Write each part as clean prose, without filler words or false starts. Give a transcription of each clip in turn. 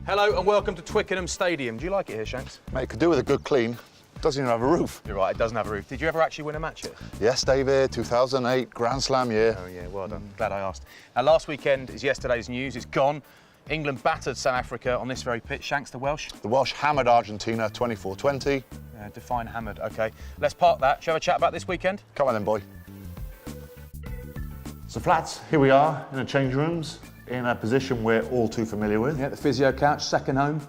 Hello and welcome to Twickenham Stadium. Do you like it here, Shanks? Mate, could do with a good clean. Doesn't even have a roof. You're right, it doesn't have a roof. Did you ever actually win a match here? Yes, David, 2008 Grand Slam year. Oh yeah, well done. Glad I asked. Now, last weekend is yesterday's news. It's gone. England battered South Africa on this very pitch. Shanks, the Welsh? The Welsh hammered Argentina 24-20. Define hammered, OK. Let's park that. Shall we have a chat about this weekend? Come on then, boy. So Flats, here we are in the change rooms, in a position we're all too familiar with. Yeah, the physio couch, second home.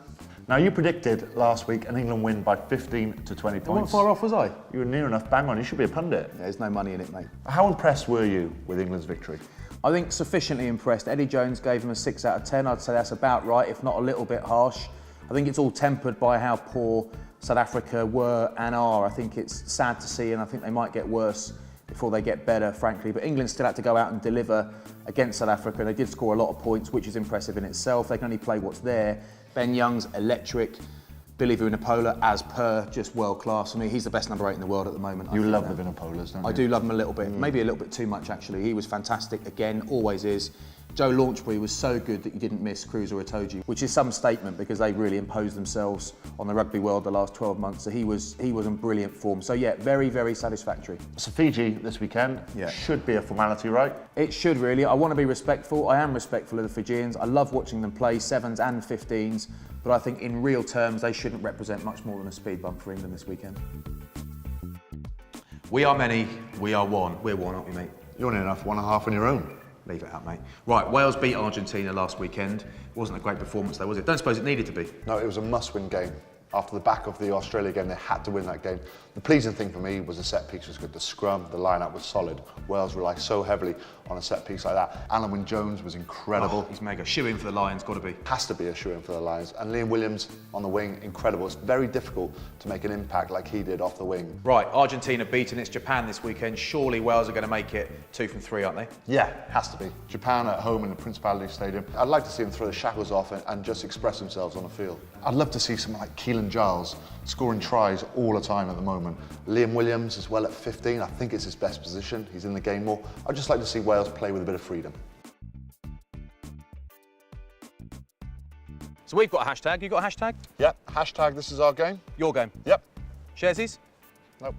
Now, you predicted last week an England win by 15 to 20 I wasn't points. far off, was I? You were near enough, bang on. You should be a pundit. There's no money in it, mate. How impressed were you with England's victory? I think sufficiently impressed. Eddie Jones gave him a 6 out of 10. I'd say that's about right, if not a little bit harsh. I think it's all tempered by how poor South Africa were and are. I think it's sad to see, and I think they might get worse before they get better, frankly. But England still had to go out and deliver against South Africa, and they did score a lot of points, which is impressive in itself. They can only play what's there. Ben Young's electric. Billy Vunipola, as per, just world class. I mean, he's the best number 8 in the world at the moment. You love the Vunipolas, don't you? I do love him a little bit, maybe a little bit too much actually. He was fantastic again, always is. Joe Launchbury was so good that you didn't miss Cruz or Itoje, which is some statement because they really imposed themselves on the rugby world the last 12 months. So he was in brilliant form. So yeah, very, very satisfactory. So Fiji this weekend should be a formality, right? It should really. I want to be respectful. I am respectful of the Fijians. I love watching them play 7s and 15s, but I think in real terms they shouldn't represent much more than a speed bump for England this weekend. We are many, we are one. We're one, aren't we, mate? You're near enough 1.5 on your own. Leave it out, mate. Right, Wales beat Argentina last weekend. Wasn't a great performance though, was it? Don't suppose it needed to be. No, it was a must-win game. After the back of the Australia game, they had to win that game. The pleasing thing for me was the set piece was good. The scrum, the line-up was solid. Wales rely so heavily on a set piece like that. Alan Wynne-Jones was incredible. Oh, he's mega. Shoe-in for the Lions, got to be. Has to be a shoe-in for the Lions. And Liam Williams on the wing, incredible. It's very difficult to make an impact like he did off the wing. Right, Argentina beating its Japan this weekend. Surely Wales are going to make it 2 from 3, aren't they? Yeah, has to be. Japan at home in the Principality Stadium. I'd like to see them throw the shackles off and just express themselves on the field. I'd love to see someone like Keelan Giles scoring tries all the time at the moment. Liam Williams as well at 15. I think it's his best position. He's in the game more. I'd just like to see Wales play with a bit of freedom. So we've got a hashtag. You got a hashtag? Yep, hashtag this is our game. Your game? Yep. Sharesies? Nope.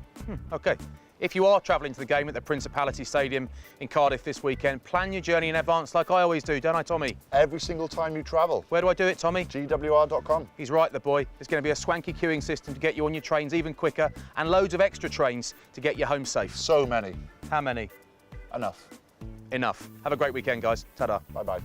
OK. If you are travelling to the game at the Principality Stadium in Cardiff this weekend, plan your journey in advance like I always do, don't I, Tommy? Every single time you travel. Where do I do it, Tommy? GWR.com. He's right, the boy. There's going to be a swanky queuing system to get you on your trains even quicker and loads of extra trains to get you home safe. So many. How many? Enough. Enough. Have a great weekend, guys. Ta-da. Bye-bye.